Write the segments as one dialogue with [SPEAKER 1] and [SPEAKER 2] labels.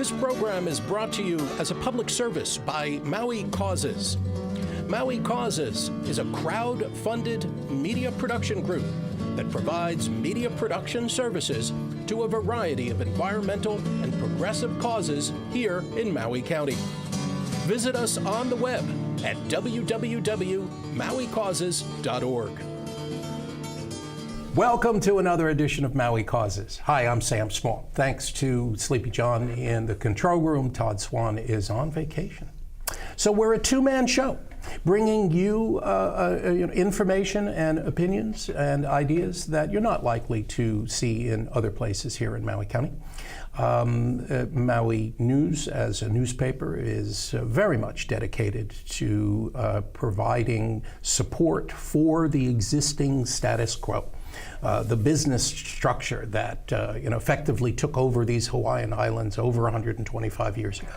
[SPEAKER 1] This program is brought to you as a public service by Maui Causes. Maui Causes is a crowd-funded media production group that provides media production services to a variety of environmental and progressive causes here in Maui County. Visit us on the web at www.mauicauses.org. Welcome to another edition of Maui Causes. Hi, I'm Sam Small. Thanks to Sleepy John in the control room, Todd Swan is on vacation. So we're a two-man show, bringing you information and opinions and ideas that you're not likely to see in other places here in Maui County. Maui News as a newspaper is very much dedicated to providing support for the existing status quo. The business structure that effectively took over these Hawaiian islands over 125 years ago.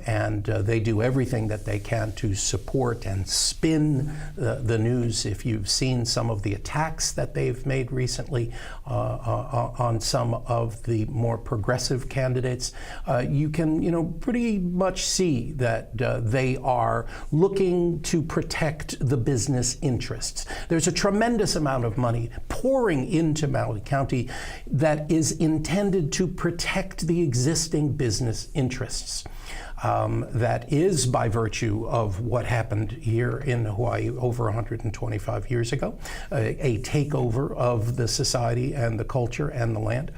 [SPEAKER 1] And they do everything that they can to support and spin the news. If you've seen some of the attacks that they've made recently on some of the more progressive candidates, you can pretty much see that they are looking to protect the business interests. There's a tremendous amount of money pouring into Maui County that is intended to protect the existing business interests. That is by virtue of what happened here in Hawaii over 125 years ago, a takeover of the society and the culture and the land,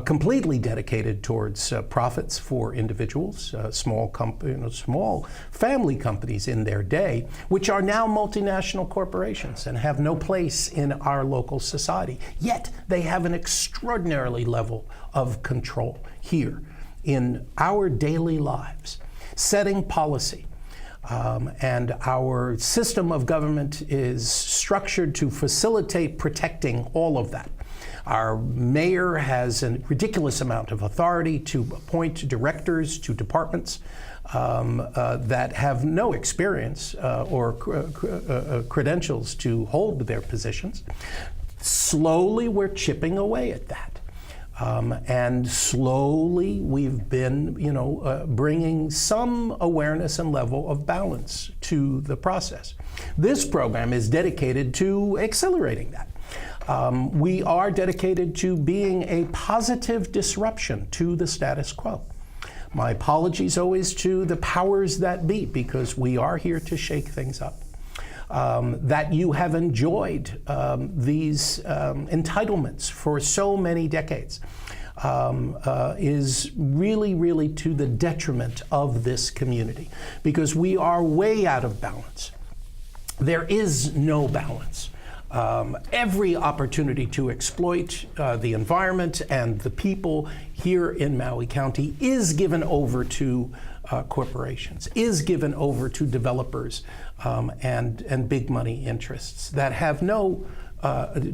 [SPEAKER 1] completely dedicated towards profits for individuals, small family companies in their day, which are now multinational corporations and have no place in our local society. Yet they have an extraordinary level of control here in our daily lives, setting policy. And our system of government is structured to facilitate protecting all of that. Our mayor has a ridiculous amount of authority to appoint directors to departments that have no experience or credentials to hold their positions. Slowly, we're chipping away at that. And slowly we've been, bringing some awareness and level of balance to the process. This program is dedicated to accelerating that. We are dedicated to being a positive disruption to the status quo. My apologies always to the powers that be, because we are here to shake things up. That you have enjoyed these entitlements for so many decades is really to the detriment of this community, because we are way out of balance. There is no balance. Every opportunity to exploit the environment and the people here in Maui County is given over to corporations, is given over to developers and big money interests that have no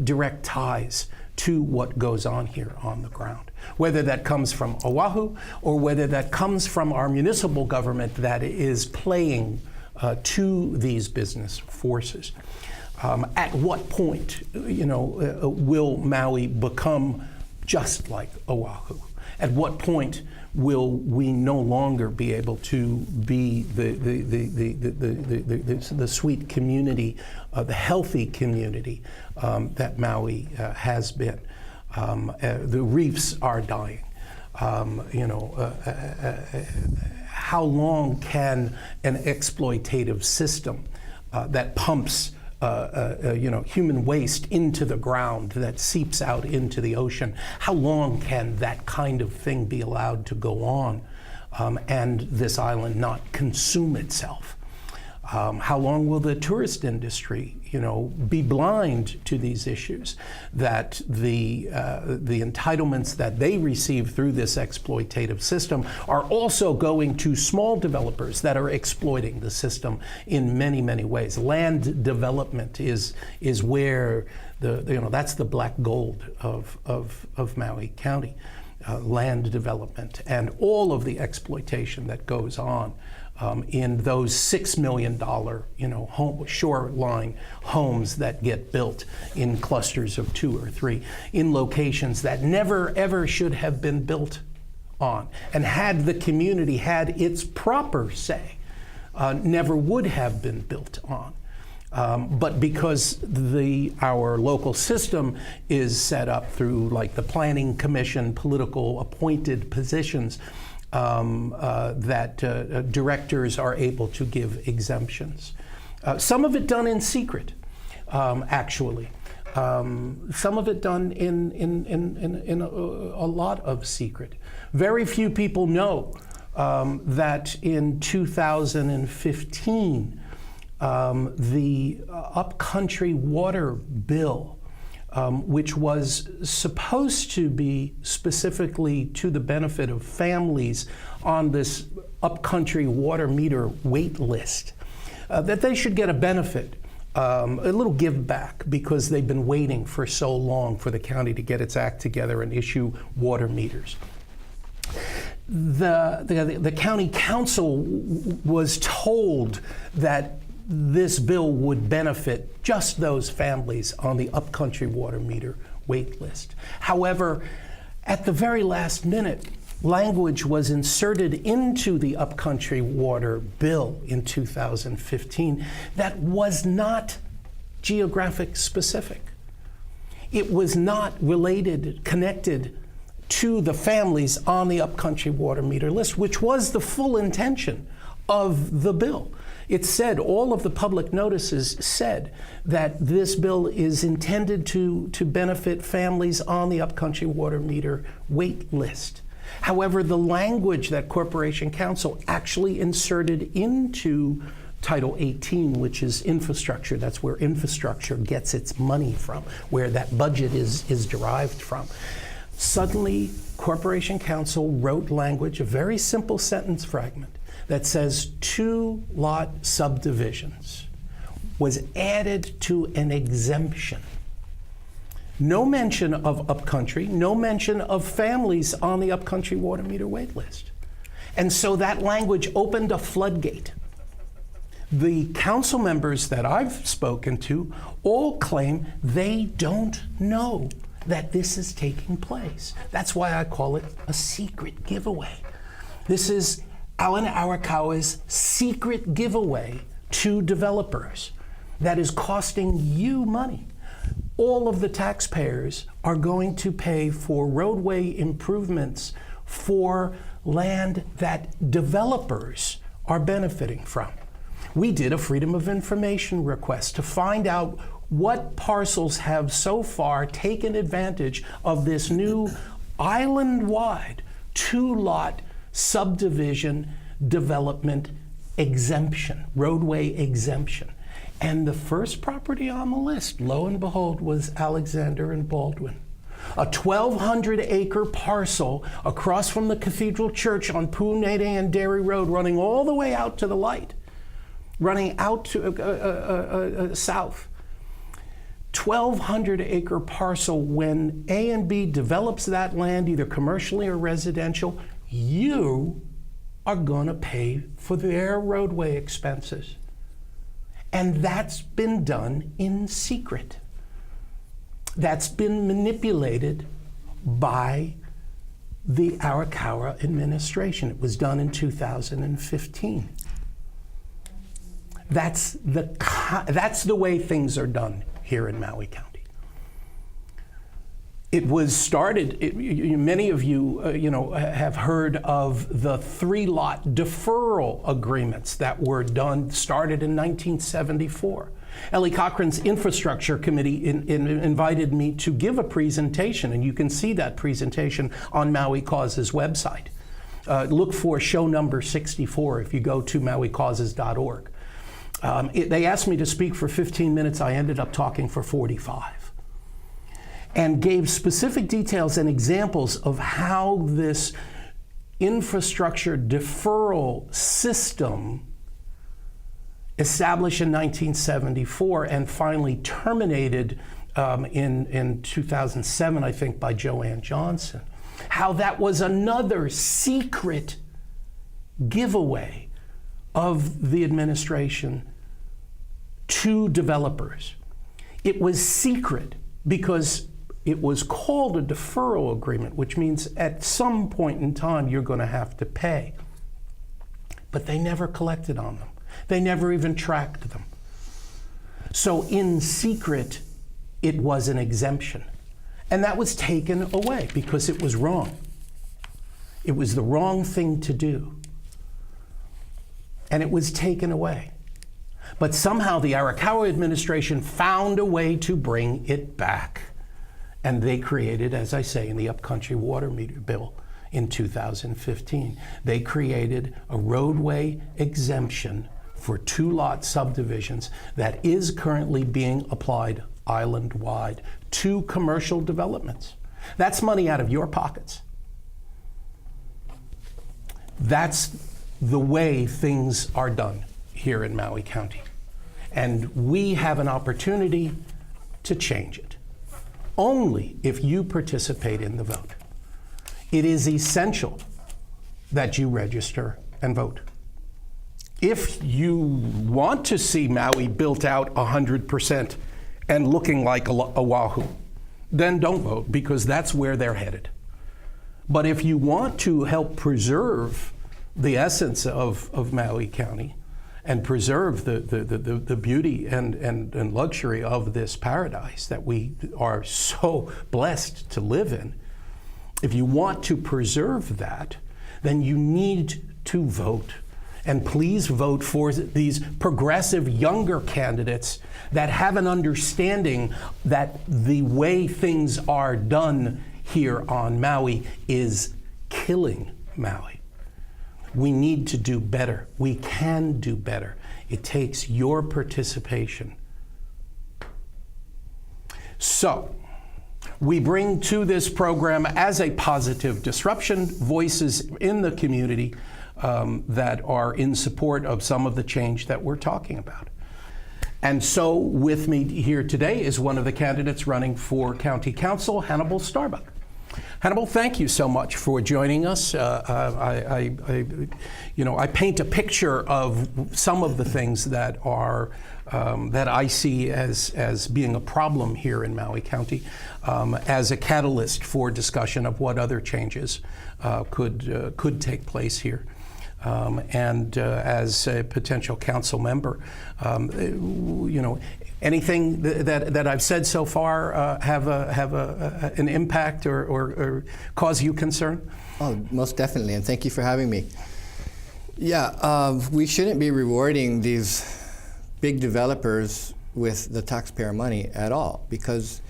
[SPEAKER 1] direct ties to what goes on here on the ground, whether that comes from Oahu or whether that comes from our municipal government that is playing to these business forces. At what point, will Maui become just like Oahu? At what point will we no longer be able to be the sweet community, the healthy community that Maui has been? The reefs are dying. How long can an exploitative system that pumps human waste into the ground, that seeps out into the ocean, how long can that kind of thing be allowed to go on and this island not consume itself? How long will the tourist industry, be blind to these issues, that the entitlements that they receive through this exploitative system are also going to small developers that are exploiting the system in many, many ways. Land development is where that's the black gold of Maui County. Land development and all of the exploitation that goes on in those $6 million, shoreline homes that get built in clusters of 2 or 3 in locations that never ever should have been built on. And had the community had its proper say, never would have been built on. But because our local system is set up through like the planning commission, political appointed positions, that directors are able to give exemptions. Some of it done in secret, actually. Some of it done in a lot of secret. Very few people know that in 2015, the upcountry water bill, which was supposed to be specifically to the benefit of families on this upcountry water meter wait list, that they should get a benefit, a little give back, because they've been waiting for so long for the county to get its act together and issue water meters. The county council was told that this bill would benefit just those families on the upcountry water meter wait list. However, at the very last minute, language was inserted into the upcountry water bill in 2015 that was not geographic specific. It was not connected to the families on the upcountry water meter list, which was the full intention of the bill. It said, all of the public notices said that this bill is intended to benefit families on the upcountry water meter wait list. However, the language that Corporation Council actually inserted into Title 18, which is infrastructure, that's where infrastructure gets its money from, where that budget is derived from. Suddenly, Corporation Council wrote language, a very simple sentence fragment, that says 2-lot subdivisions was added to an exemption. No mention of upcountry, no mention of families on the upcountry water meter wait list. And so that language opened a floodgate. The council members that I've spoken to all claim they don't know that this is taking place. That's why I call it a secret giveaway. This is Alan Arakawa's secret giveaway to developers that is costing you money. All of the taxpayers are going to pay for roadway improvements for land that developers are benefiting from. We did a Freedom of Information request to find out what parcels have so far taken advantage of this new island-wide 2-lot subdivision development exemption, roadway exemption. And the first property on the list, lo and behold, was Alexander and Baldwin. A 1,200-acre parcel across from the Cathedral Church on Punene and Dairy Road, running all the way out to the light, running out to south. 1,200-acre parcel. When A&B develops that land, either commercially or residential, you are going to pay for their roadway expenses. And that's been done in secret. That's been manipulated by the Arakawa administration. It was done in 2015. That's the way things are done here in Maui County. It was started, many of you, have heard of the 3-lot deferral agreements that were started in 1974. Ellie Cochran's Infrastructure Committee invited me to give a presentation, and you can see that presentation on Maui Causes website. Look for show number 64 if you go to mauicauses.org. They asked me to speak for 15 minutes. I ended up talking for 45. And gave specific details and examples of how this infrastructure deferral system, established in 1974 and finally terminated in 2007, I think, by Joanne Johnson, how that was another secret giveaway of the administration to developers. It was secret because it was called a deferral agreement, which means at some point in time you're going to have to pay. But they never collected on them. They never even tracked them. So in secret, it was an exemption. And that was taken away because it was wrong. It was the wrong thing to do. And it was taken away. But somehow the Arakawa administration found a way to bring it back. And they created, as I say, in the Upcountry Water Meter Bill in 2015, they created a roadway exemption for 2-lot subdivisions that is currently being applied island-wide to commercial developments. That's money out of your pockets. That's the way things are done here in Maui County. And we have an opportunity to change it, only if you participate in the vote. It is essential that you register and vote. If you want to see Maui built out 100% and looking like Oahu, then don't vote, because that's where they're headed. But if you want to help preserve the essence of Maui County and preserve the beauty and luxury of this paradise that we are so blessed to live in, if you want to preserve that, then you need to vote. And please vote for these progressive younger candidates that have an understanding that the way things are done here on Maui is killing Maui. We need to do better. We can do better. It takes your participation. So, we bring to this program as a positive disruption voices in the community that are in support of some of the change that we're talking about. And so with me here today is one of the candidates running for County Council, Hannibal Starbuck. Hannibal, thank you so much for joining us. I paint a picture of some of the things that are that I see as being a problem here in Maui County, as a catalyst for discussion of what other changes could take place here. And as a potential council member, anything that I've said so far have an impact or cause you concern?
[SPEAKER 2] Oh, most definitely, and thank you for having me. Yeah, we shouldn't be rewarding these big developers with the taxpayer money at all, because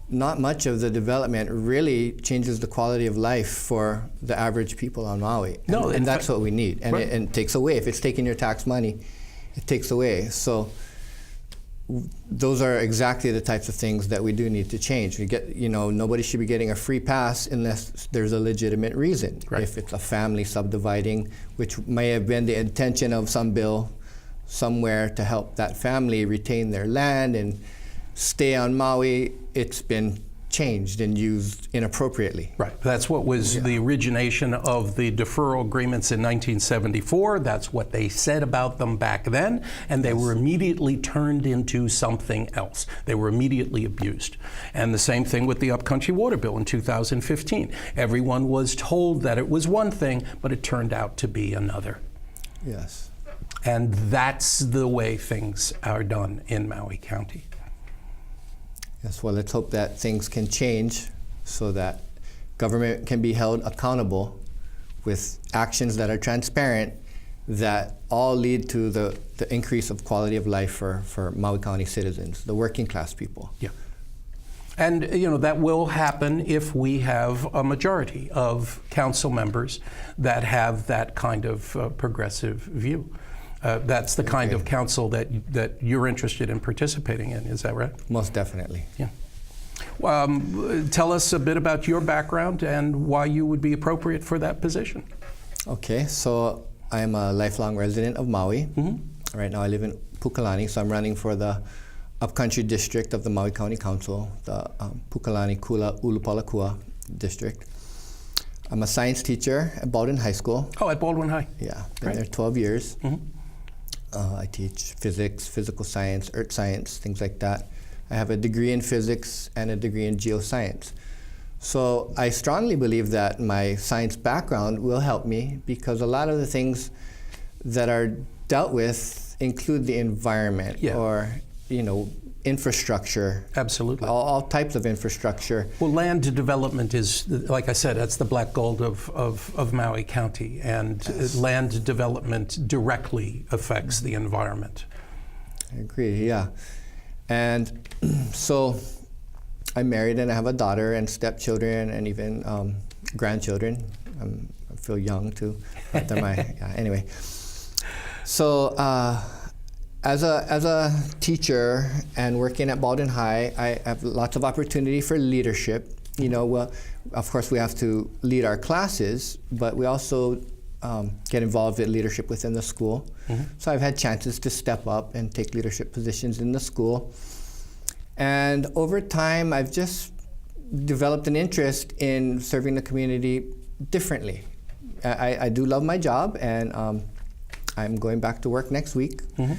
[SPEAKER 2] not much of the development really changes the quality of life for the average people on Maui. And that's what we need. And, right. It takes away. If it's taking your tax money, it takes away. So those are exactly the types of things that we do need to change. We get, nobody should be getting a free pass unless there's a legitimate reason. Right. If it's a family subdividing, which may have been the intention of some bill somewhere to help that family retain their land and stay on Maui, it's been changed and used inappropriately.
[SPEAKER 1] Right. That's what was the origination of the deferral agreements in 1974. That's what they said about them back then, and they were immediately turned into something else. They were immediately abused. And the same thing with the Upcountry Water Bill in 2015. Everyone was told that it was one thing, but it turned out to be another.
[SPEAKER 2] Yes.
[SPEAKER 1] And that's the way things are done in Maui County.
[SPEAKER 2] Yes, well, let's hope that things can change so that government can be held accountable with actions that are transparent, that all lead to the increase of quality of life for Maui County citizens, the working class people.
[SPEAKER 1] Yeah. And that will happen if we have a majority of council members that have that kind of progressive view. That's the kind of council that you're interested in participating in, is that right?
[SPEAKER 2] Most definitely.
[SPEAKER 1] Yeah. Tell us a bit about your background and why you would be appropriate for that position.
[SPEAKER 2] Okay, so I'm a lifelong resident of Maui. Mm-hmm. Right now I live in Pukalani, so I'm running for the Upcountry District of the Maui County Council, the Pukalani Kula Ulupalakua District. I'm a science teacher at Baldwin High School.
[SPEAKER 1] Oh, at Baldwin High.
[SPEAKER 2] Yeah, been there 12 years. Mm-hmm. I teach physics, physical science, earth science, things like that. I have a degree in physics and a degree in geoscience. So I strongly believe that my science background will help me, because a lot of the things that are dealt with include the environment, or infrastructure.
[SPEAKER 1] Absolutely.
[SPEAKER 2] All types of infrastructure.
[SPEAKER 1] Well, land development is, like I said, that's the black gold of Maui County, and land development directly affects the environment.
[SPEAKER 2] I agree, yeah. And so I'm married and I have a daughter and stepchildren and even grandchildren. I feel young too, but they're anyway. So as a teacher and working at Baldwin High, I have lots of opportunity for leadership. Well, of course we have to lead our classes, but we also get involved in leadership within the school. Mm-hmm. So I've had chances to step up and take leadership positions in the school. And over time, I've just developed an interest in serving the community differently. I do love my job, and I'm going back to work next week. Mm-hmm.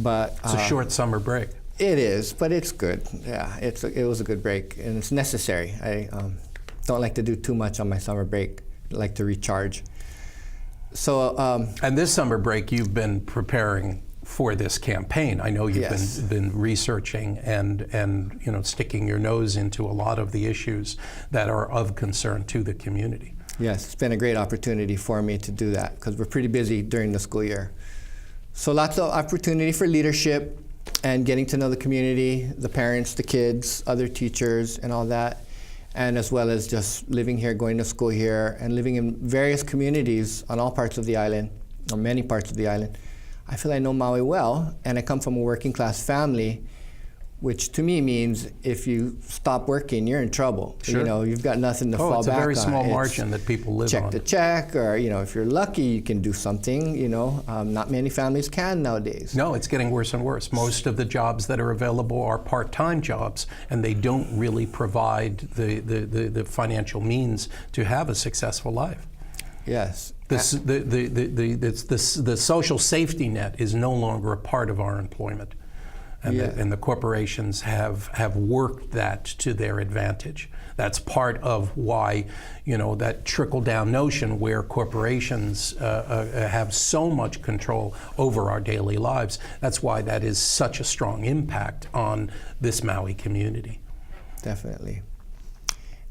[SPEAKER 2] But
[SPEAKER 1] it's a short summer break.
[SPEAKER 2] It is, but it's good. Yeah, it was a good break, and it's necessary. I don't like to do too much on my summer break. I like to recharge. So,
[SPEAKER 1] and this summer break, you've been preparing for this campaign. I know you've been researching and sticking your nose into a lot of the issues that are of concern to the community.
[SPEAKER 2] Yes, it's been a great opportunity for me to do that, because we're pretty busy during the school year. So lots of opportunity for leadership and getting to know the community, the parents, the kids, other teachers, and all that. And as well as just living here, going to school here, and living in various communities on all parts of the island, or many parts of the island. I feel I know Maui well, and I come from a working class family, which to me means if you stop working, you're in trouble.
[SPEAKER 1] Sure.
[SPEAKER 2] You've got nothing to fall back on.
[SPEAKER 1] It's a very small margin that people live on.
[SPEAKER 2] Check to check, or if you're lucky, you can do something. Not many families can nowadays.
[SPEAKER 1] No, it's getting worse and worse. Most of the jobs that are available are part-time jobs, and they don't really provide the financial means to have a successful life.
[SPEAKER 2] Yes.
[SPEAKER 1] The social safety net is no longer a part of our employment. And the corporations have worked that to their advantage. That's part of why, that trickle-down notion where corporations have so much control over our daily lives. That's why that is such a strong impact on this Maui community.
[SPEAKER 2] Definitely.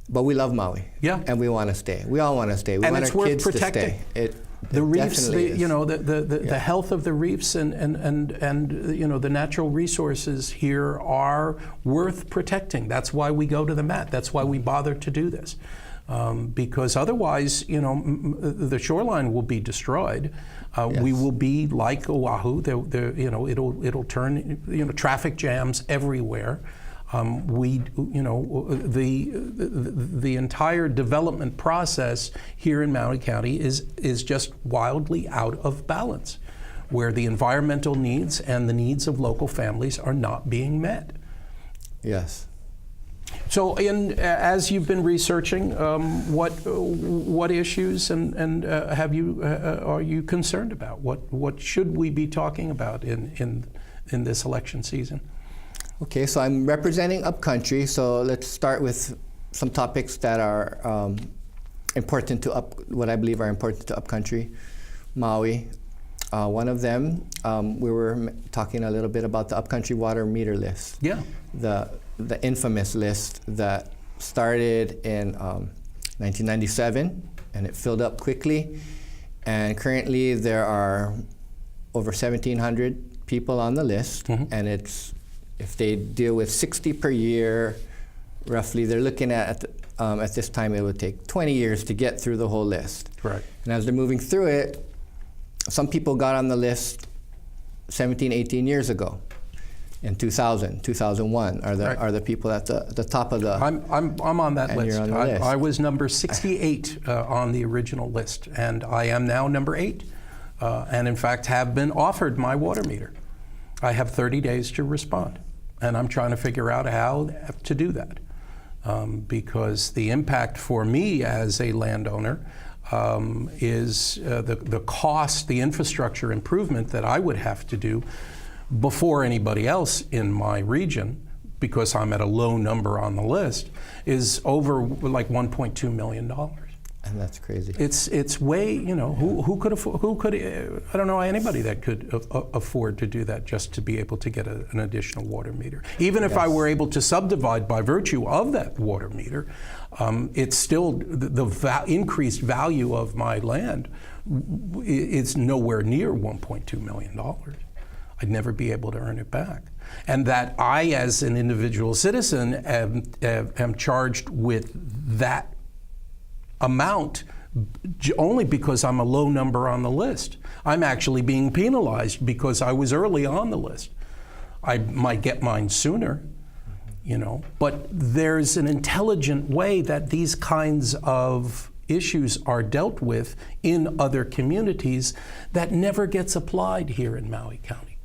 [SPEAKER 2] But we love Maui.
[SPEAKER 1] Yeah.
[SPEAKER 2] And we want to stay. We all want to stay. We want our kids to stay.
[SPEAKER 1] The reefs, the health of the reefs and the natural resources here are worth protecting. That's why we go to the mat. That's why we bother to do this, because otherwise, the shoreline will be destroyed. We will be like Oahu. It'll turn traffic jams everywhere. The entire development process here in Maui County is just wildly out of balance, where the environmental needs and the needs of local families are not being met.
[SPEAKER 2] Yes.
[SPEAKER 1] So, as you've been researching, what issues and are you concerned about? What should we be talking about in this election season?
[SPEAKER 2] Okay, so I'm representing Upcountry, so let's start with some topics that are important to what I believe are important to Upcountry, Maui. One of them, we were talking a little bit about the Upcountry water meter list.
[SPEAKER 1] Yeah.
[SPEAKER 2] The infamous list that started in 1997, and it filled up quickly. And currently there are over 1,700 people on the list, and if they deal with 60 per year, roughly, they're looking at this time it would take 20 years to get through the whole list.
[SPEAKER 1] Right.
[SPEAKER 2] And as they're moving through it, some people got on the list 17, 18 years ago. In 2000, 2001 are the people at the top of the.
[SPEAKER 1] I'm on that list.
[SPEAKER 2] You're on the list.
[SPEAKER 1] I was number 68 on the original list, and I am now number 8, and in fact have been offered my water meter. I have 30 days to respond, and I'm trying to figure out how to do that, because the impact for me as a landowner is the cost, the infrastructure improvement that I would have to do before anybody else in my region because I'm at a low number on the list, is over like $1.2 million.
[SPEAKER 2] And that's crazy.
[SPEAKER 1] It's way, who could I don't know anybody that could afford to do that just to be able to get an additional water meter. Even if I were able to subdivide by virtue of that water meter, it's still the increased value of my land is nowhere near $1.2 million. I'd never be able to earn it back. And that I, as an individual citizen, am charged with that amount only because I'm a low number on the list. I'm actually being penalized because I was early on the list. I might get mine sooner, but there's an intelligent way that these kinds of issues are dealt with in other communities that never gets applied here in Maui County.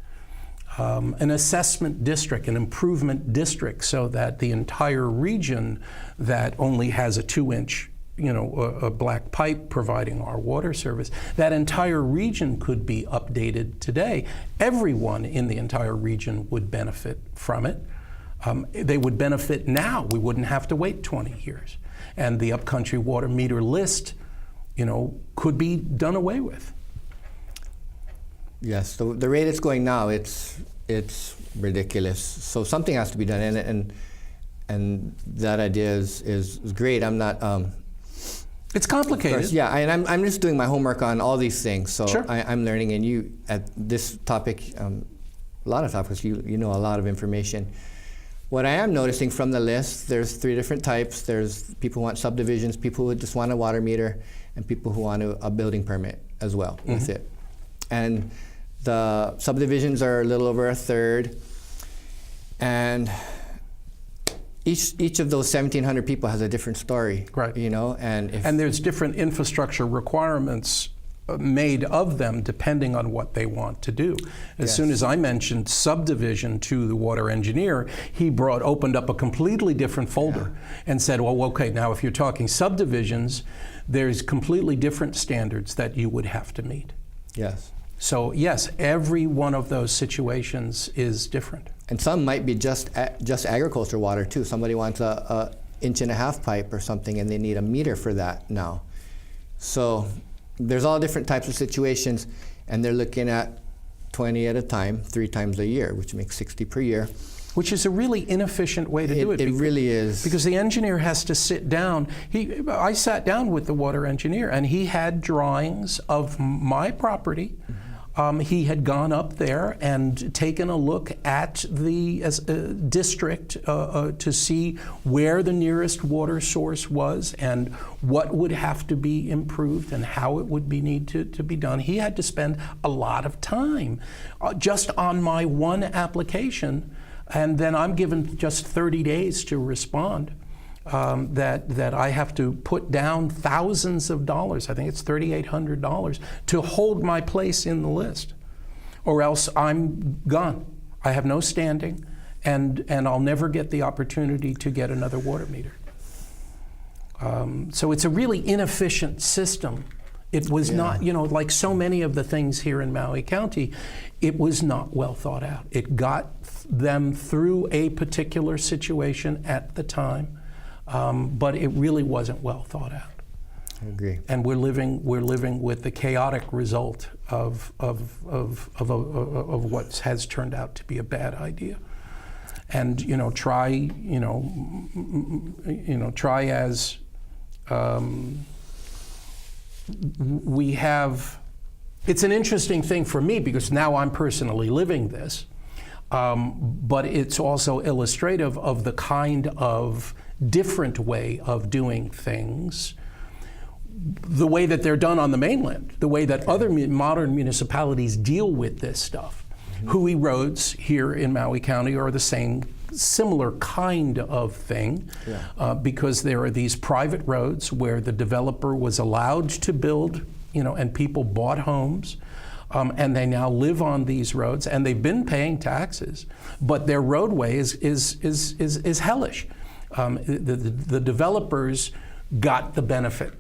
[SPEAKER 1] An assessment district, an improvement district, so that the entire region that only has a 2-inch a black pipe providing our water service, that entire region could be updated today. Everyone in the entire region would benefit from it. They would benefit now. We wouldn't have to wait 20 years. And the upcountry water meter list, could be done away with.
[SPEAKER 2] Yes, the rate it's going now, it's ridiculous. So something has to be done, and that idea is great. I'm not.
[SPEAKER 1] It's complicated.
[SPEAKER 2] Course, yeah, and I'm just doing my homework on all these things, so
[SPEAKER 1] sure.
[SPEAKER 2] I'm learning. And you, at this topic, a lot of topics, you know a lot of information. What I am noticing from the list, there's 3 different types. There's people who want subdivisions, people who just want a water meter, and people who want a building permit as well with it. And the subdivisions are a little over 1/3, and each of those 1,700 people has a different story,
[SPEAKER 1] right?
[SPEAKER 2] And
[SPEAKER 1] there's different infrastructure requirements made of them depending on what they want to do. As soon as I mentioned subdivision to the water engineer, he opened up a completely different folder and said, well, okay, now if you're talking subdivisions, there's completely different standards that you would have to meet.
[SPEAKER 2] Yes.
[SPEAKER 1] So yes, every one of those situations is different.
[SPEAKER 2] And some might be just agriculture water too. Somebody wants a 1.5-inch pipe or something, and they need a meter for that now. So there's all different types of situations, and they're looking at 20 at a time, 3 times a year, which makes 60 per year.
[SPEAKER 1] Which is a really inefficient way to do it.
[SPEAKER 2] It really is.
[SPEAKER 1] Because the engineer has to sit down. I sat down with the water engineer, and he had drawings of my property. He had gone up there and taken a look at the district to see where the nearest water source was and what would have to be improved and how it would need to be done. He had to spend a lot of time just on my one application, and then I'm given just 30 days to respond. That I have to put down thousands of dollars, I think it's $3,800, to hold my place in the list, or else I'm gone. I have no standing, and I'll never get the opportunity to get another water meter. So it's a really inefficient system. It was not, like so many of the things here in Maui County, it was not well thought out. It got them through a particular situation at the time. But it really wasn't well thought out.
[SPEAKER 2] I agree. And
[SPEAKER 1] we're living with the chaotic result of what has turned out to be a bad idea. And try as we have. It's an interesting thing for me because now I'm personally living this, but it's also illustrative of the kind of different way of doing things, the way that they're done on the mainland, the way that other modern municipalities deal with this stuff. Hui roads here in Maui County are the similar kind of thing, because there are these private roads where the developer was allowed to build, and people bought homes. And they now live on these roads, and they've been paying taxes, but their roadway is hellish. The developers got the benefit.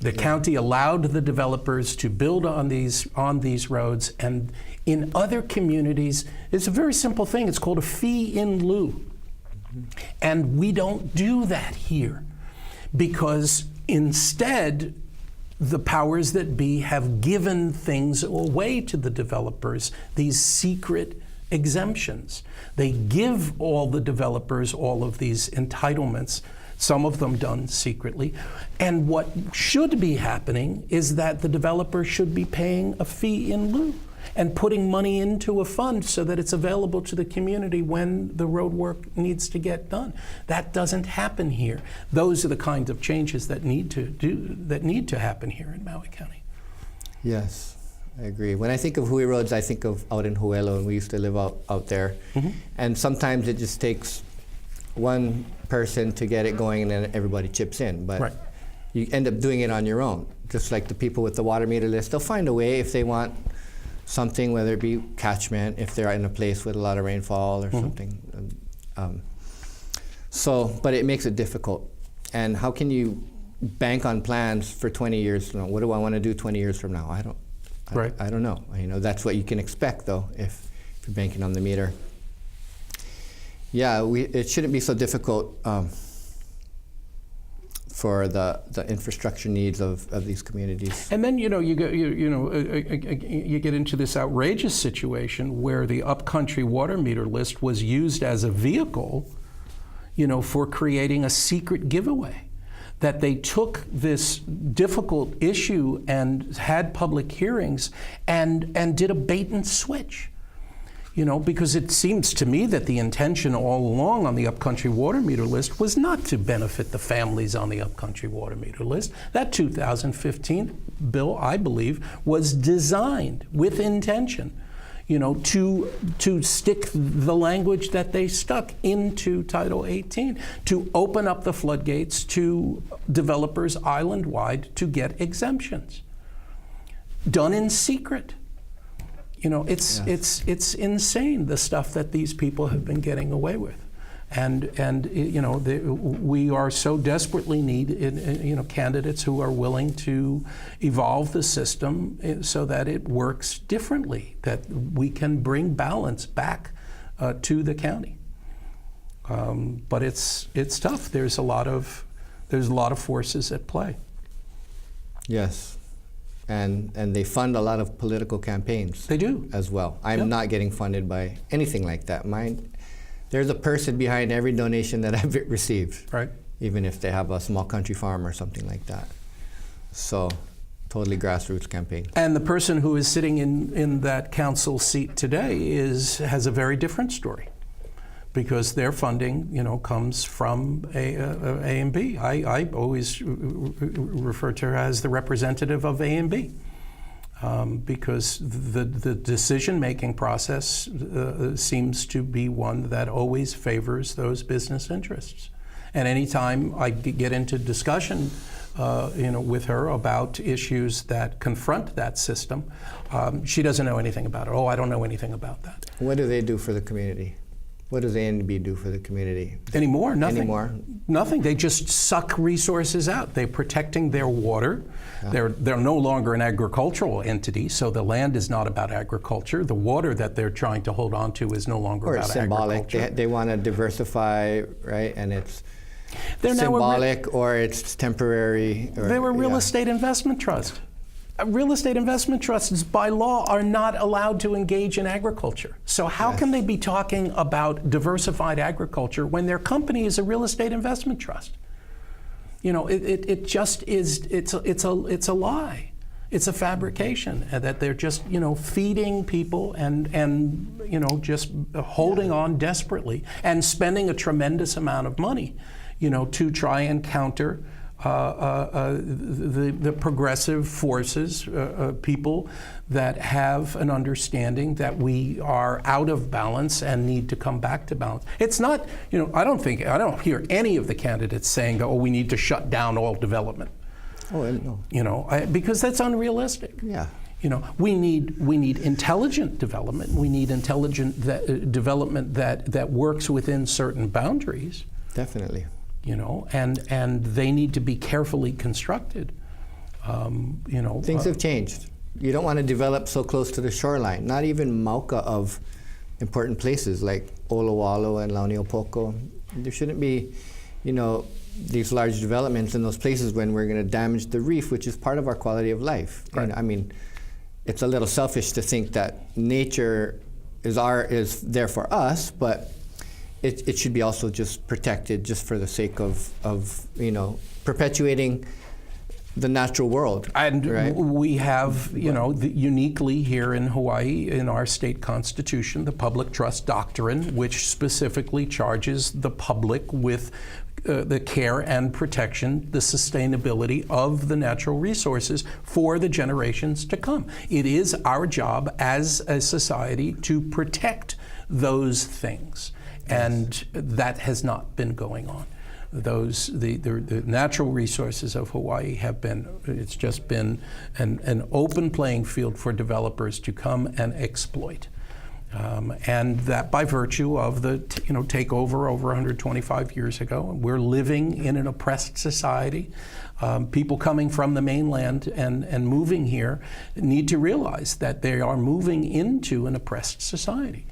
[SPEAKER 1] The county allowed the developers to build on these roads, and in other communities, it's a very simple thing. It's called a fee in lieu. And we don't do that here because instead, the powers that be have given things away to the developers, these secret exemptions. They give all the developers all of these entitlements, some of them done secretly. And what should be happening is that the developer should be paying a fee in lieu and putting money into a fund so that it's available to the community when the road work needs to get done. That doesn't happen here. Those are the kinds of changes that need to happen here in Maui County.
[SPEAKER 2] Yes, I agree. When I think of Hui roads, I think of out in Huelo, and we used to live out there. And sometimes it just takes one person to get it going, and then everybody chips in. But you end up doing it on your own. Just like the people with the water meter list, they'll find a way if they want something, whether it be catchment, if they're in a place with a lot of rainfall or something. But it makes it difficult. And how can you bank on plans for 20 years from now? What do I want to do 20 years from now? I don't know. You know, that's what you can expect, though, if you're banking on the meter. Yeah, it shouldn't be so difficult for the infrastructure needs of these communities.
[SPEAKER 1] And then you get into this outrageous situation where the upcountry water meter list was used as a vehicle, for creating a secret giveaway. That they took this difficult issue and had public hearings and did a bait and switch. Because it seems to me that the intention all along on the upcountry water meter list was not to benefit the families on the upcountry water meter list. That 2015 bill, I believe, was designed with intention, to stick the language that they stuck into Title 18, to open up the floodgates to developers island-wide to get exemptions, done in secret. It's insane, the stuff that these people have been getting away with. We are so desperately need candidates who are willing to evolve the system so that it works differently, that we can bring balance back to the county. But it's tough. There's a lot of forces at play.
[SPEAKER 2] Yes. And they fund a lot of political campaigns.
[SPEAKER 1] They do.
[SPEAKER 2] As well. I'm not getting funded by anything like that. There's a person behind every donation that I've received.
[SPEAKER 1] Right.
[SPEAKER 2] Even if they have a small country farm or something like that. So, totally grassroots campaign.
[SPEAKER 1] And the person who is sitting in that council seat today has a very different story, because their funding, comes from A and B. I always refer to her as the representative of A and B, because the decision-making process seems to be one that always favors those business interests. And anytime I get into discussion, with her about issues that confront that system, she doesn't know anything about it. Oh, I don't know anything about that.
[SPEAKER 2] What do they do for the community? What does A&B do for the community?
[SPEAKER 1] Anymore, nothing.
[SPEAKER 2] Anymore?
[SPEAKER 1] Nothing. They just suck resources out. They're protecting their water. Yeah. They're no longer an agricultural entity, so the land is not about agriculture. The water that they're trying to hold on to is no longer about
[SPEAKER 2] symbolic.
[SPEAKER 1] agriculture.
[SPEAKER 2] They want to diversify, right? And it's
[SPEAKER 1] they're
[SPEAKER 2] symbolic or it's temporary.
[SPEAKER 1] They're a real estate investment trust. Real estate investment trusts, by law, are not allowed to engage in agriculture. So how can they be talking about diversified agriculture when their company is a real estate investment trust? It just is. It's a lie. It's a fabrication that they're just feeding people and just holding on desperately and spending a tremendous amount of money, to try and counter the progressive forces, people that have an understanding that we are out of balance and need to come back to balance. It's not, I don't hear any of the candidates saying that, we need to shut down all development.
[SPEAKER 2] Oh, no.
[SPEAKER 1] Because that's unrealistic.
[SPEAKER 2] Yeah.
[SPEAKER 1] We need intelligent development. We need intelligent development that works within certain boundaries.
[SPEAKER 2] Definitely.
[SPEAKER 1] And they need to be carefully constructed.
[SPEAKER 2] Things have changed. You don't want to develop so close to the shoreline. Not even Mauka of important places like Olowalo and Launiopoko. There shouldn't be, these large developments in those places when we're going to damage the reef, which is part of our quality of life.
[SPEAKER 1] Right.
[SPEAKER 2] And, I mean, it's a little selfish to think that nature is there for us, but it should be also just protected just for the sake of perpetuating the natural world.
[SPEAKER 1] And
[SPEAKER 2] right?
[SPEAKER 1] we have, uniquely here in Hawaii, in our state constitution, the public trust doctrine, which specifically charges the public with the care and protection, the sustainability of the natural resources for the generations to come. It is our job as a society to protect those things, and that has not been going on. The natural resources of Hawaii it's just been an open playing field for developers to come and exploit. And that by virtue of the takeover over 125 years ago. We're living in an oppressed society. People coming from the mainland and moving here need to realize that they are moving into an oppressed society,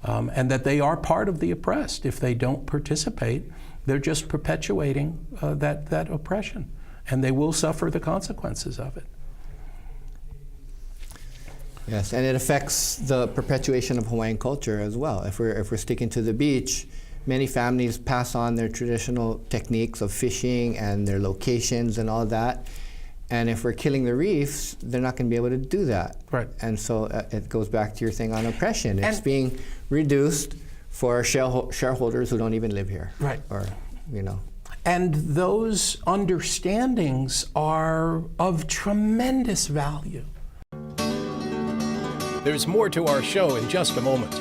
[SPEAKER 1] and that they are part of the oppressed. If they don't participate, they're just perpetuating that oppression, and they will suffer the consequences of it.
[SPEAKER 2] Yes, and it affects the perpetuation of Hawaiian culture as well. If we're sticking to the beach, many families pass on their traditional techniques of fishing and their locations and all that. And if we're killing the reefs, they're not going to be able to do that.
[SPEAKER 1] Right.
[SPEAKER 2] And so it goes back to your thing on oppression. It's being reduced for shareholders who don't even live here.
[SPEAKER 1] Right. And those understandings are of tremendous value. There's more to our show in just a moment.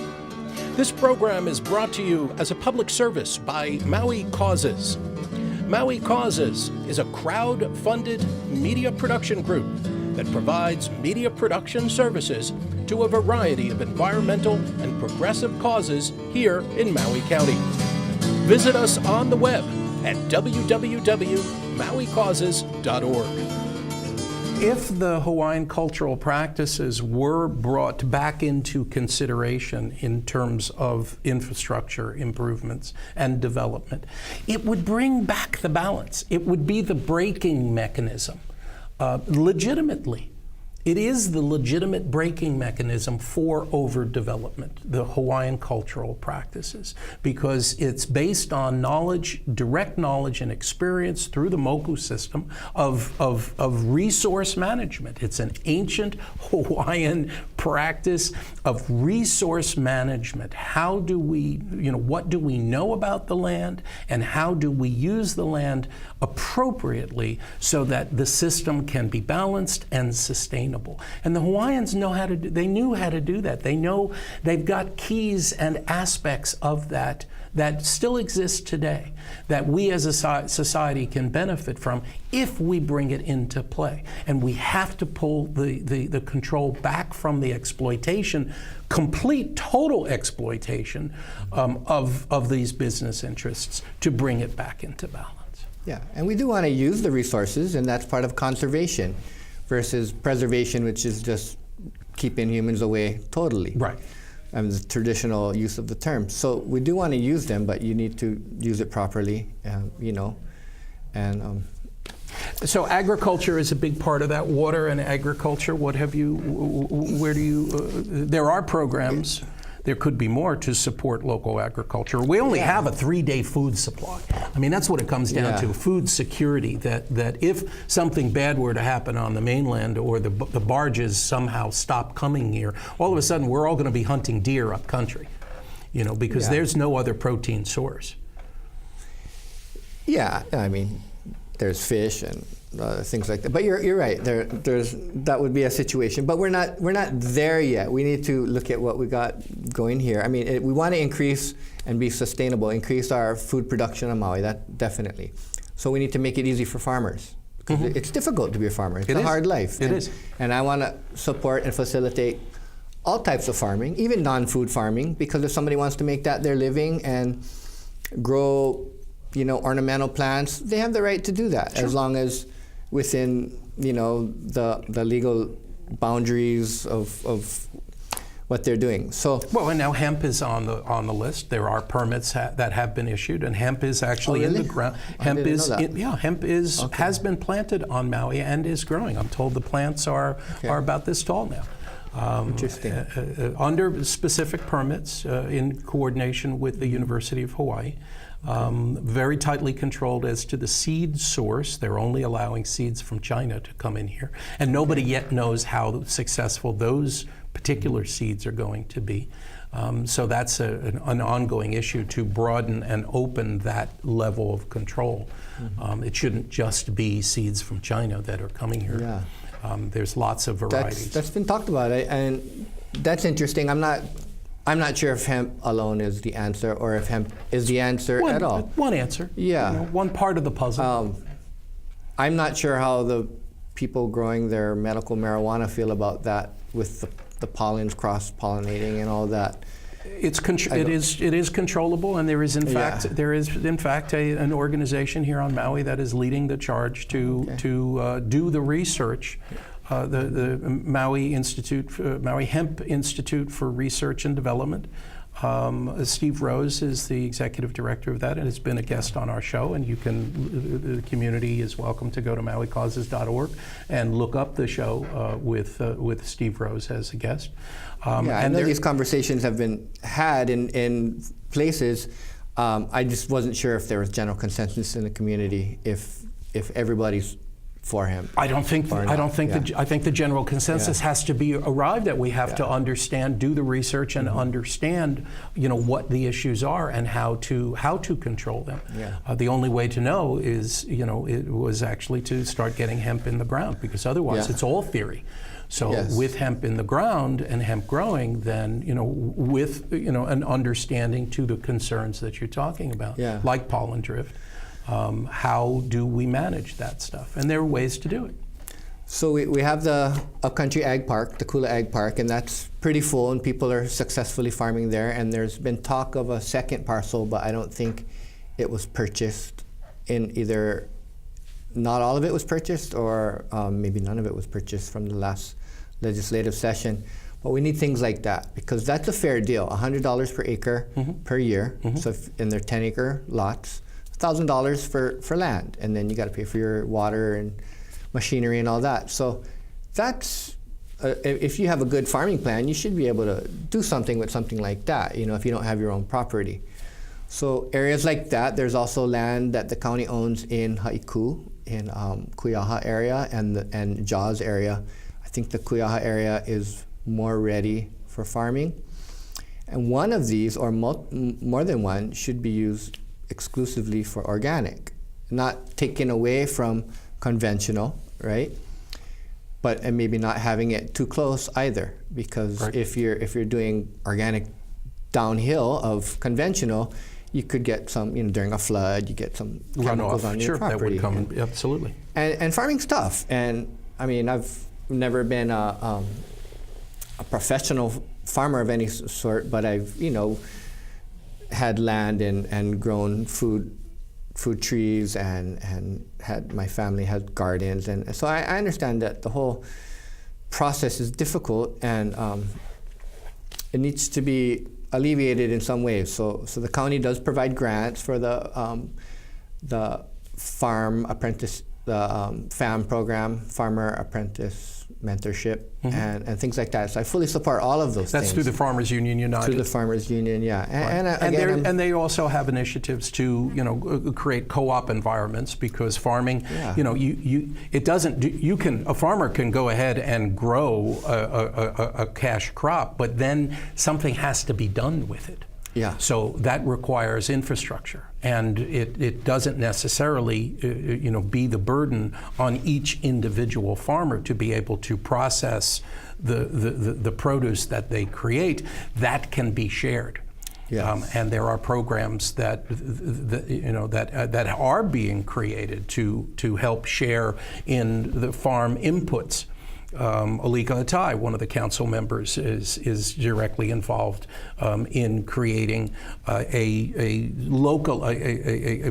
[SPEAKER 1] This program is brought to you as a public service by Maui Causes. Maui Causes is a crowd-funded media production group that provides media production services to a variety of environmental and progressive causes here in Maui County. Visit us on the web at www.mauicauses.org. If the Hawaiian cultural practices were brought back into consideration in terms of infrastructure improvements and development, it would bring back the balance. It would be the braking mechanism. Legitimately, it is the legitimate braking mechanism for overdevelopment, the Hawaiian cultural practices, because it's based on knowledge, direct knowledge and experience through the moku system of resource management. It's an ancient Hawaiian practice of resource management. How do we, what do we know about the land, and how do we use the land appropriately so that the system can be balanced and sustainable? And the Hawaiians knew how to do that. They know they've got keys and aspects of that still exist today, that we as a society can benefit from if we bring it into play. And we have to pull the control back from the exploitation, complete, total exploitation of these business interests, to bring it back into balance.
[SPEAKER 2] Yeah, and we do want to use the resources, and that's part of conservation versus preservation, which is just keeping humans away totally.
[SPEAKER 1] Right.
[SPEAKER 2] The traditional use of the term. So we do want to use them, but you need to use it properly,
[SPEAKER 1] So agriculture is a big part of that. Water and agriculture. There are programs. There could be more to support local agriculture. We only have a 3-day food supply. I mean, that's what it comes down to, food security, that if something bad were to happen on the mainland, or the barges somehow stop coming here, all of a sudden we're all going to be hunting deer up country, because there's no other protein source.
[SPEAKER 2] Yeah, I mean, there's fish and things like that. But you're right. That would be a situation. But we're not there yet. We need to look at what we got going here. I mean, we want to increase and be sustainable, increase our food production on Maui. That definitely. So we need to make it easy for farmers. Mm-hmm. It's difficult to be a farmer. It's a hard life.
[SPEAKER 1] It is.
[SPEAKER 2] And I want to support and facilitate all types of farming, even non-food farming, because if somebody wants to make that their living and grow, ornamental plants, they have the right to do that, as long as within, the legal boundaries of what they're doing. So
[SPEAKER 1] well, and now hemp is on the list. There are permits that have been issued, and hemp is actually in the ground. Hemp is has been planted on Maui and is growing. I'm told the plants are about this tall now.
[SPEAKER 2] Interesting.
[SPEAKER 1] Under specific permits in coordination with the University of Hawaii. Very tightly controlled as to the seed source. They're only allowing seeds from China to come in here. And nobody yet knows how successful those particular seeds are going to be. So that's an ongoing issue to broaden and open that level of control. It shouldn't just be seeds from China that are coming here.
[SPEAKER 2] Yeah.
[SPEAKER 1] There's lots of varieties.
[SPEAKER 2] That's been talked about, and that's interesting. I'm not sure if hemp alone is the answer, or if hemp is the answer at all.
[SPEAKER 1] One answer.
[SPEAKER 2] Yeah.
[SPEAKER 1] One part of the puzzle.
[SPEAKER 2] I'm not sure how the people growing their medical marijuana feel about that, with the pollens cross-pollinating and all that.
[SPEAKER 1] It is controllable, and there is in fact an organization here on Maui that is leading the charge to do the research. The Maui Hemp Institute for Research and Development. Steve Rose is the executive director of that, and has been a guest on our show. And the community is welcome to go to MauiCauses.org and look up the show with Steve Rose as a guest.
[SPEAKER 2] I know these conversations have been had in places. I just wasn't sure if there was general consensus in the community, if everybody's for him.
[SPEAKER 1] I think the general consensus has to be arrived at. We have to understand, do the research, and understand, what the issues are and how to control them. The only way to know is, it was actually to start getting hemp in the ground, because otherwise it's all theory. So with hemp in the ground and hemp growing, then with an understanding to the concerns that you're talking about, like pollen drift. How do we manage that stuff? And there are ways to do it.
[SPEAKER 2] So we have the Upcountry Ag Park, the Kula Ag Park, and that's pretty full, and people are successfully farming there. And there's been talk of a second parcel, but I don't think it was purchased in either, not all of it was purchased, or maybe none of it was purchased from the last legislative session. But we need things like that, because that's a fair deal, $100 per acre per year. So in their 10-acre lots, $1,000 for land, and then you got to pay for your water and machinery and all that. So that's if you have a good farming plan, you should be able to do something with something like that. If you don't have your own property. So areas like that. There's also land that the county owns in Haiku, in Kuyaha area, and Jaws area. I think the Kuyaha area is more ready for farming, and one of these, or more than one, should be used exclusively for organic, not taken away from conventional, right? And maybe not having it too close either, because if you're doing organic downhill of conventional, you could get some, during a flood, you get some chemicals on your property.
[SPEAKER 1] That would come, absolutely.
[SPEAKER 2] And farming's tough, and I mean, I've never been a professional farmer of any sort, but I've had land and grown food trees, and had, my family had gardens, and so I understand that the whole process is difficult, and it needs to be alleviated in some ways. So the county does provide grants for the farm apprentice, the FAM program, Farmer Apprentice Mentorship, and things like that. So I fully support all of those things.
[SPEAKER 1] That's through the Farmers Union United.
[SPEAKER 2] Through the Farmers Union, yeah.
[SPEAKER 1] And they also have initiatives to create co-op environments, because farming, a farmer can go ahead and grow a cash crop, but then something has to be done with it.
[SPEAKER 2] Yeah.
[SPEAKER 1] So that requires infrastructure, and it doesn't necessarily be the burden on each individual farmer to be able to process the produce that they create. That can be shared.
[SPEAKER 2] Yes.
[SPEAKER 1] And there are programs that are being created to help share in the farm inputs. Alika Atai, one of the council members, is directly involved in creating a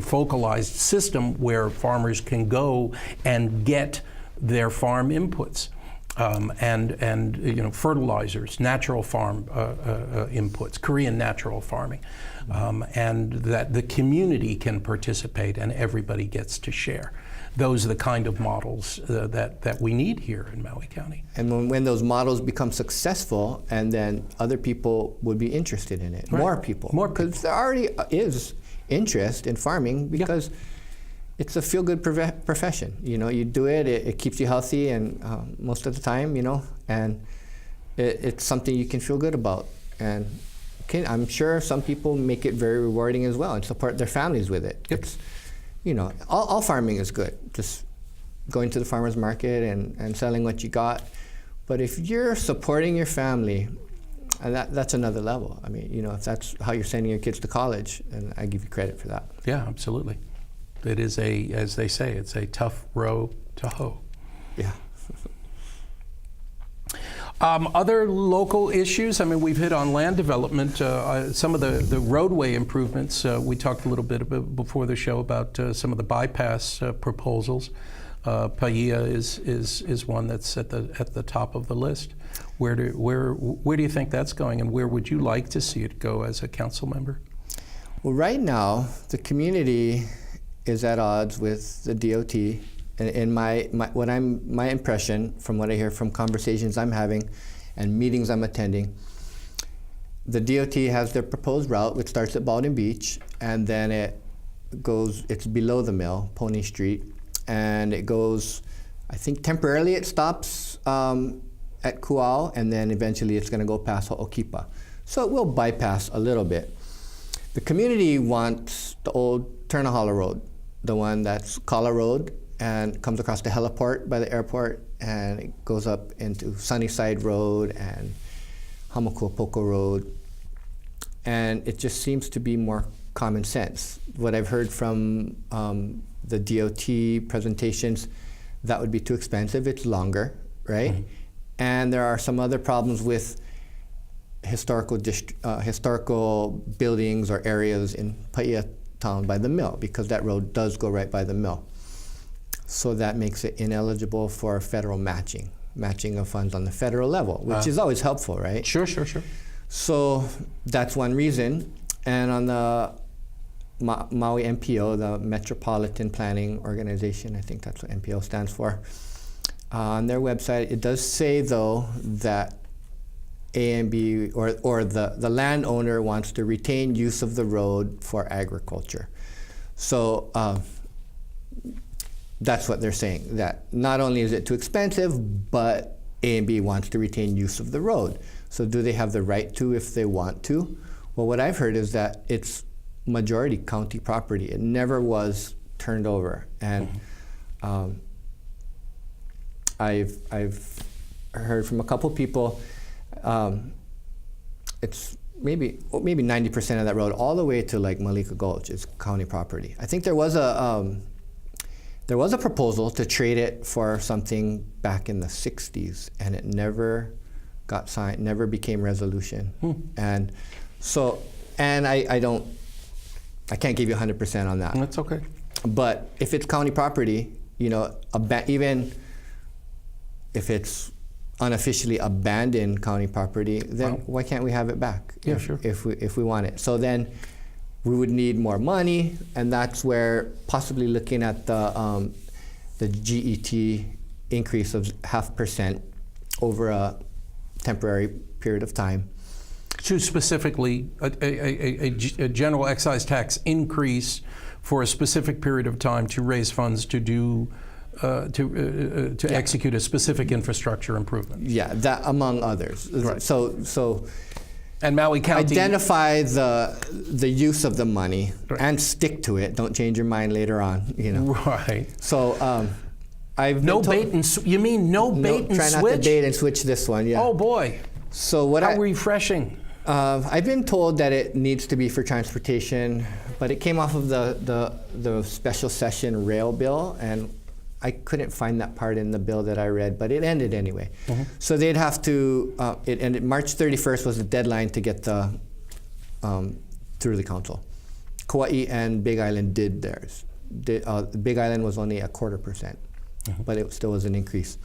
[SPEAKER 1] focalized system where farmers can go and get their farm inputs. and fertilizers, natural farm inputs, Korean natural farming, and that the community can participate and everybody gets to share. Those are the kind of models that we need here in Maui County.
[SPEAKER 2] And when those models become successful, and then other people would be interested in it,
[SPEAKER 1] right.
[SPEAKER 2] more people. Because there already is interest in farming because it's a feel-good profession. You do it, it keeps you healthy, and most of the time, and it's something you can feel good about. And I'm sure some people make it very rewarding as well and support their families with it.
[SPEAKER 1] Yep.
[SPEAKER 2] It's, all farming is good. Just going to the farmer's market and selling what you got. But if you're supporting your family, that's another level. I mean, if that's how you're sending your kids to college, and I give you credit for that.
[SPEAKER 1] Yeah, absolutely. It is as they say, it's a tough row to hoe.
[SPEAKER 2] Yeah.
[SPEAKER 1] Other local issues, we've hit on land development, some of the roadway improvements. We talked a little bit before the show about some of the bypass proposals. Paia is one that's at the top of the list. Where do you think that's going, and where would you like to see it go as a council member?
[SPEAKER 2] Well, right now, the community is at odds with the DOT. And my impression from what I hear from conversations I'm having and meetings I'm attending, the DOT has their proposed route, which starts at Baldwin Beach, and then it's below the mill, Pony Street, and it goes, I think temporarily it stops at Kuau, and then eventually it's going to go past Ho'okipa. So it will bypass a little bit. The community wants the old Turnahala Road, the one that's Kala Road, and comes across the heliport by the airport, and it goes up into Sunnyside Road and Hamakuapoko Road. And it just seems to be more common sense. What I've heard from the DOT presentations, that would be too expensive. It's longer, right? Mm-hmm. And there are some other problems with historical buildings or areas in Paia town by the mill, because that road does go right by the mill. So that makes it ineligible for federal matching of funds on the federal level, which is always helpful, right?
[SPEAKER 1] Sure.
[SPEAKER 2] So that's one reason. And on the Maui MPO, the Metropolitan Planning Organization, I think that's what MPO stands for, on their website, it does say, though, that A&B or the landowner wants to retain use of the road for agriculture. So that's what they're saying, that not only is it too expensive, but A&B wants to retain use of the road. So do they have the right to if they want to? Well, what I've heard is that it's majority county property. It never was turned over. And I've heard from a couple people, it's maybe 90% of that road all the way to like Malika Gulch is county property. I think there was a proposal to trade it for something back in the 60s, and it never got signed, never became resolution. And so, I can't give you 100% on that.
[SPEAKER 1] That's okay.
[SPEAKER 2] But if it's county property, even if it's unofficially abandoned county property, then why can't we have it back?
[SPEAKER 1] Yeah, sure.
[SPEAKER 2] If we want it. So then we would need more money, and that's where possibly looking at the GET increase of 0.5% over a temporary period of time.
[SPEAKER 1] To specifically a general excise tax increase for a specific period of time to raise funds to do execute a specific infrastructure improvement.
[SPEAKER 2] Yeah, that among others.
[SPEAKER 1] Right.
[SPEAKER 2] So
[SPEAKER 1] and Maui County
[SPEAKER 2] identify the use of the money, right, and stick to it. Don't change your mind later on.
[SPEAKER 1] Right.
[SPEAKER 2] So I've
[SPEAKER 1] no bait and you mean no bait and switch?
[SPEAKER 2] Try not to bait and switch this one. Yeah.
[SPEAKER 1] Oh boy.
[SPEAKER 2] So
[SPEAKER 1] how refreshing.
[SPEAKER 2] I've been told that it needs to be for transportation, but it came off of the special session rail bill, and I couldn't find that part in the bill that I read, but it ended anyway. Mm-hmm. So they'd have to, it ended, March 31st was the deadline to get through the council. Kauai and Big Island did theirs. Big Island was only 0.25%, mm-hmm, but it still was an increase.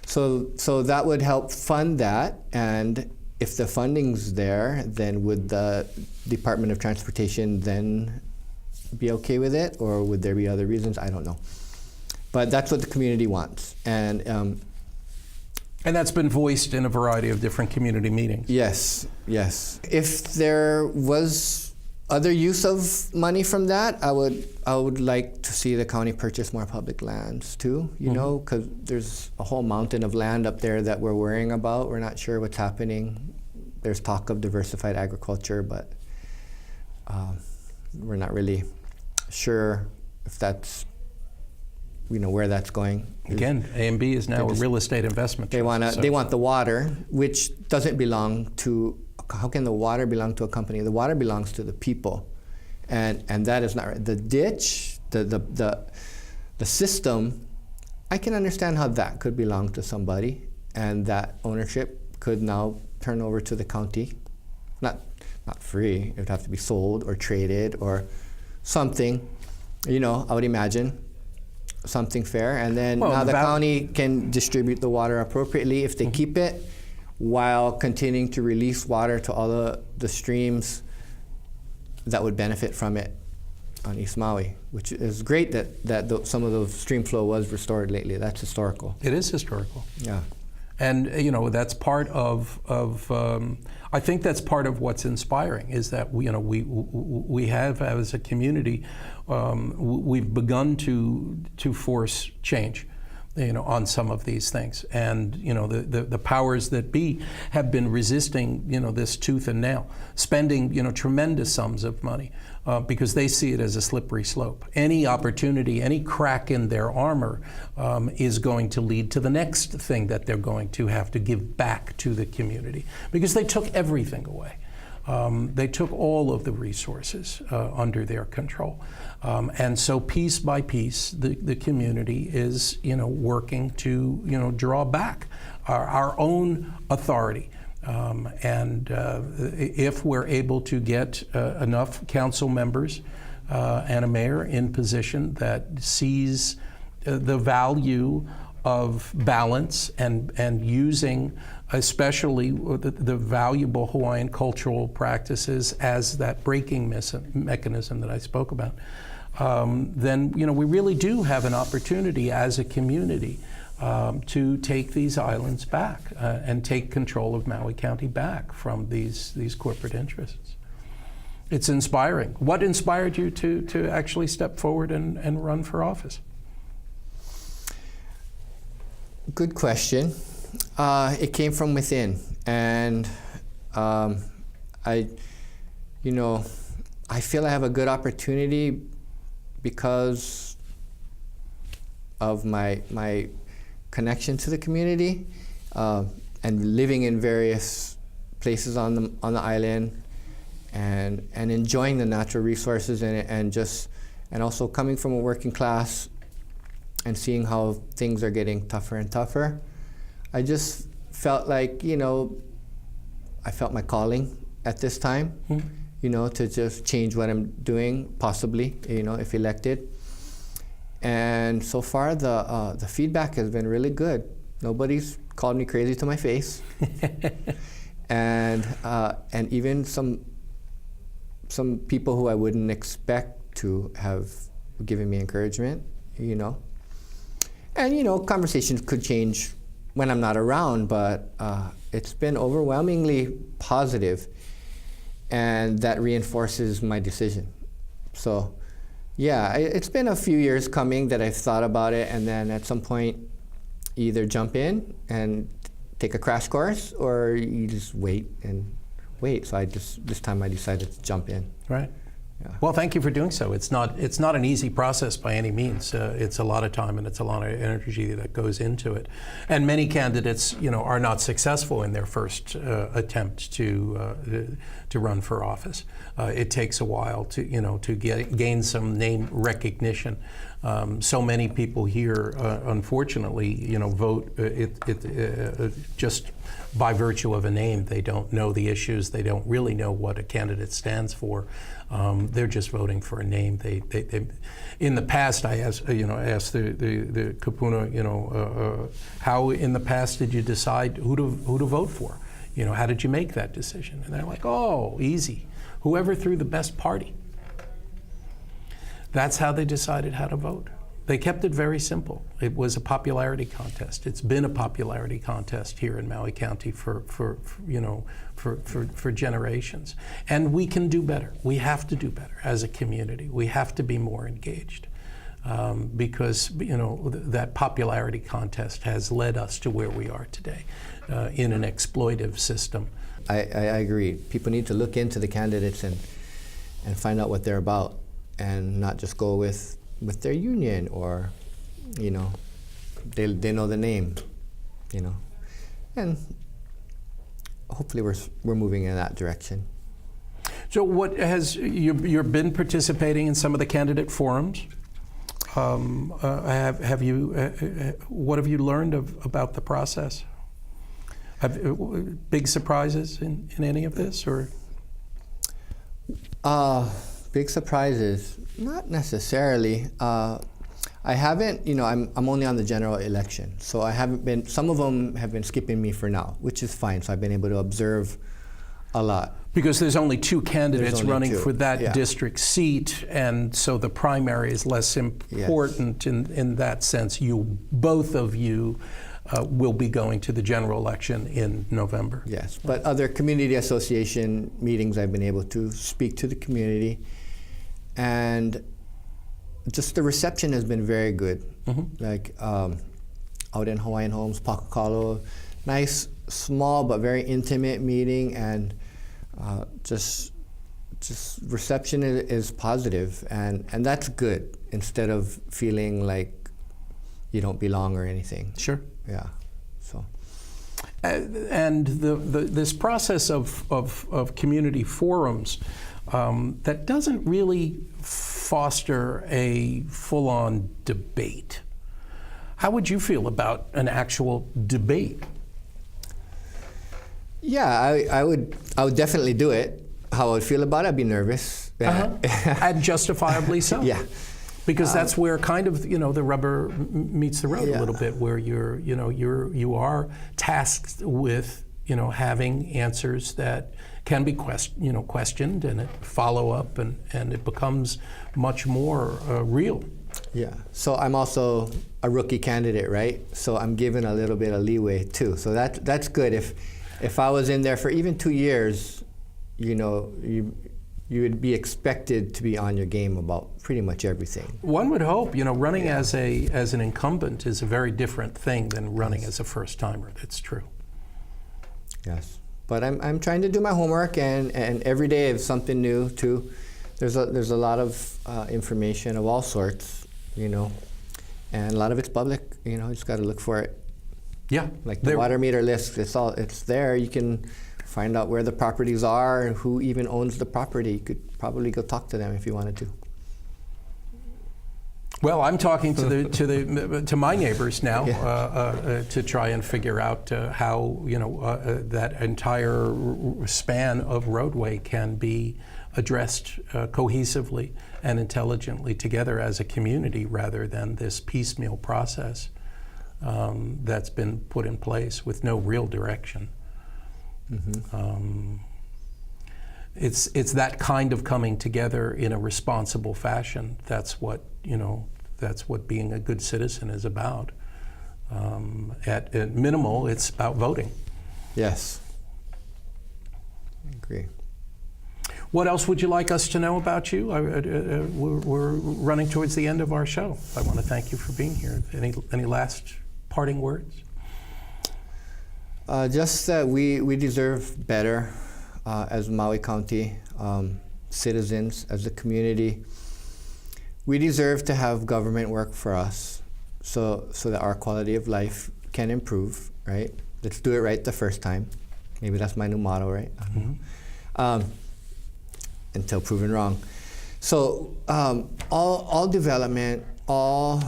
[SPEAKER 2] So that would help fund that, and if the funding's there, then would the Department of Transportation then be okay with it, or would there be other reasons? I don't know. But that's what the community wants, and
[SPEAKER 1] that's been voiced in a variety of different community meetings.
[SPEAKER 2] Yes. If there was other use of money from that, I would like to see the county purchase more public lands too, you know, because there's a whole mountain of land up there that we're worrying about. We're not sure what's happening. There's talk of diversified agriculture, but we're not really sure if that's, where that's going.
[SPEAKER 1] Again, A&B is now a real estate investment trust.
[SPEAKER 2] They want the water, which doesn't belong to. How can the water belong to a company? The water belongs to the people, and that is not right. The ditch, the system, I can understand how that could belong to somebody, and that ownership could now turn over to the county. Not free. It would have to be sold or traded or something. I would imagine something fair, and then now the county can distribute the water appropriately if they keep it, while continuing to release water to all the streams that would benefit from it on East Maui, which is great that some of the stream flow was restored lately. That's historical.
[SPEAKER 1] It is historical.
[SPEAKER 2] Yeah.
[SPEAKER 1] And that's part of I think that's part of what's inspiring, is that we have, as a community, we've begun to force change, on some of these things, and the powers that be have been resisting this tooth and nail, spending tremendous sums of money because they see it as a slippery slope. Any opportunity, any crack in their armor is going to lead to the next thing that they're going to have to give back to the community, because they took everything away. They took all of the resources under their control. And so piece by piece, the community is, working to, draw back our own authority. And if we're able to get enough council members and a mayor in position that sees the value of balance and using especially the valuable Hawaiian cultural practices as that braking mechanism that I spoke about, then we really do have an opportunity as a community to take these islands back and take control of Maui County back from these corporate interests. It's inspiring. What inspired you to actually step forward and run for office?
[SPEAKER 2] Good question. It came from within, and I feel I have a good opportunity because of my connection to the community and living in various places on the island, and enjoying the natural resources in it, and also coming from a working class and seeing how things are getting tougher and tougher. I just felt like, I felt my calling at this time, to just change what I'm doing, possibly, if elected. And so far, the feedback has been really good. Nobody's called me crazy to my face, and even some people who I wouldn't expect to have given me encouragement, And conversations could change when I'm not around, but it's been overwhelmingly positive, and that reinforces my decision. So, yeah, it's been a few years coming that I've thought about it, and then at some point, either jump in and take a crash course, or you just wait. So this time I decided to jump in.
[SPEAKER 1] Right.
[SPEAKER 2] Yeah.
[SPEAKER 1] Well, thank you for doing so. It's not an easy process by any means. It's a lot of time and it's a lot of energy that goes into it. And many candidates, are not successful in their first attempt to run for office. It takes a while to gain some name recognition So many people here, unfortunately, vote just by virtue of a name. They don't know the issues. They don't really know what a candidate stands for. They're just voting for a name. They in the past, I asked the kupuna, how in the past did you decide who to vote for? How did you make that decision? And they're like, oh, easy. Whoever threw the best party. That's how they decided how to vote. They kept it very simple. It was a popularity contest. It's been a popularity contest here in Maui County for generations. And we can do better. We have to do better as a community. We have to be more engaged because that popularity contest has led us to where we are today in an exploitive system.
[SPEAKER 2] I agree. People need to look into the candidates and find out what they're about, and not just go with their union or, they know the name, and hopefully we're moving in that direction.
[SPEAKER 1] So what has you've been participating in some of the candidate forums? Have you? What have you learned about the process? Big surprises in any of this, or?
[SPEAKER 2] Big surprises, not necessarily. I haven't, I'm only on the general election, so I haven't been, some of them have been skipping me for now, which is fine, so I've been able to observe a lot.
[SPEAKER 1] Because there's only two candidates running
[SPEAKER 2] two.
[SPEAKER 1] for that
[SPEAKER 2] Yeah.
[SPEAKER 1] district seat, and so the primary is less important.
[SPEAKER 2] Yes.
[SPEAKER 1] in that sense. Both of you will be going to the general election in November.
[SPEAKER 2] Yes, but other community association meetings, I've been able to speak to the community, and just the reception has been very good. Mm-hmm. Like out in Hawaiian Homes, Pakakalo, nice, small but very intimate meeting, and just reception is positive, and that's good, instead of feeling like you don't belong or anything.
[SPEAKER 1] Sure.
[SPEAKER 2] Yeah. So.
[SPEAKER 1] And this process of community forums that doesn't really foster a full-on debate. How would you feel about an actual debate?
[SPEAKER 2] Yeah, I would definitely do it. How I would feel about it, I'd be nervous.
[SPEAKER 1] And justifiably so.
[SPEAKER 2] Yeah.
[SPEAKER 1] Because that's where kind of the rubber meets the road a little bit, where you are tasked with having answers that can be questioned, and follow up, and it becomes much more real.
[SPEAKER 2] Yeah. So I'm also a rookie candidate, right? So I'm given a little bit of leeway too. So that's good. If I was in there for even 2 years, you would be expected to be on your game about pretty much everything.
[SPEAKER 1] One would hope. Running as an incumbent is a very different thing than running as a first timer. That's true.
[SPEAKER 2] Yes, but I'm trying to do my homework, and every day is something new too. There's a lot of information of all sorts, and a lot of it's public. You just got to look for it.
[SPEAKER 1] Yeah,
[SPEAKER 2] like the water meter list. It's there. You can find out where the properties are and who even owns the property. You could probably go talk to them if you wanted to.
[SPEAKER 1] Well, I'm talking to my neighbors now to try and figure out how that entire span of roadway can be addressed cohesively and intelligently together as a community, rather than this piecemeal process that's been put in place with no real direction. Mm-hmm. It's that kind of coming together in a responsible fashion. That's what being a good citizen is about. At minimal, it's about voting.
[SPEAKER 2] Yes, I agree.
[SPEAKER 1] What else would you like us to know about you? We're running towards the end of our show. I want to thank you for being here. Any last parting words?
[SPEAKER 2] Just that we deserve better as Maui County citizens, as a community. We deserve to have government work for us, so that our quality of life can improve, right? Let's do it right the first time. Maybe that's my new motto, right? Mm-hmm. Until proven wrong. So all development all,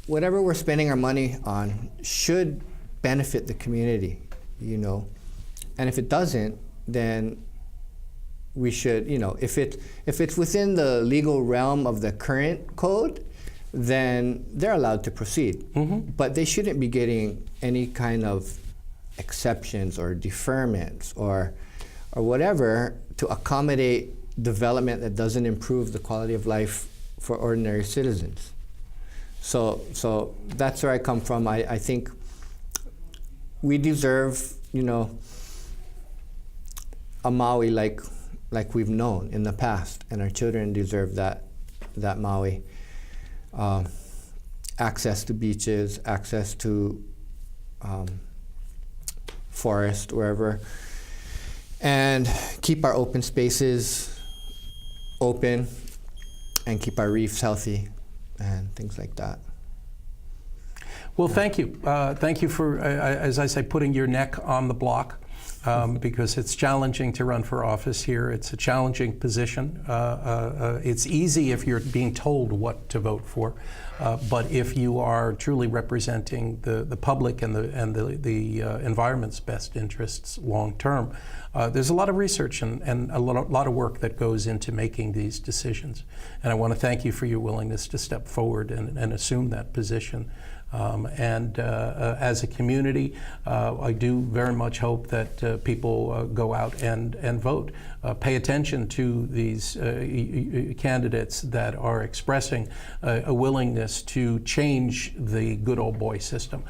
[SPEAKER 2] whatever we're spending our money on should benefit the community, and if it doesn't, then we should, if it's within the legal realm of the current code, then they're allowed to proceed. But they shouldn't be getting any kind of exceptions or deferments or whatever to accommodate development that doesn't improve the quality of life for ordinary citizens. So that's where I come from. I think we deserve, a Maui like we've known in the past, and our children deserve that Maui. Access to beaches, access to forest, wherever, and keep our open spaces open, and keep our reefs healthy, and things like that.
[SPEAKER 1] Well, thank you. Thank you for, as I say, putting your neck on the block, because it's challenging to run for office here. It's a challenging position. It's easy if you're being told what to vote for, but if you are truly representing the public and the environment's best interests long term, there's a lot of research and a lot of work that goes into making these decisions. And I want to thank you for your willingness to step forward and assume that position. As a community, I do very much hope that people go out and vote. Pay attention to these candidates that are expressing a willingness to change the good old boy system,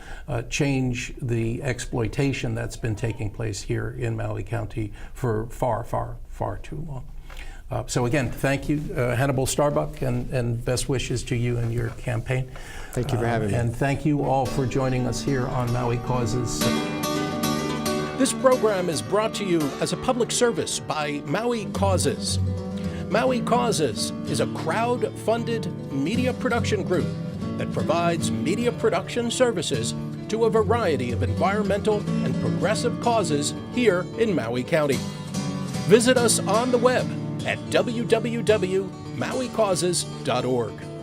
[SPEAKER 1] change the exploitation that's been taking place here in Maui County for far, far, far too long. So again, thank you, Hannibal Starbuck, and best wishes to you and your campaign.
[SPEAKER 2] Thank you for having me.
[SPEAKER 1] And thank you all for joining us here on Maui Causes. This program is brought to you as a public service by Maui Causes. Maui Causes is a crowd-funded media production group that provides media production services to a variety of environmental and progressive causes here in Maui County. Visit us on the web at www.mauicauses.org.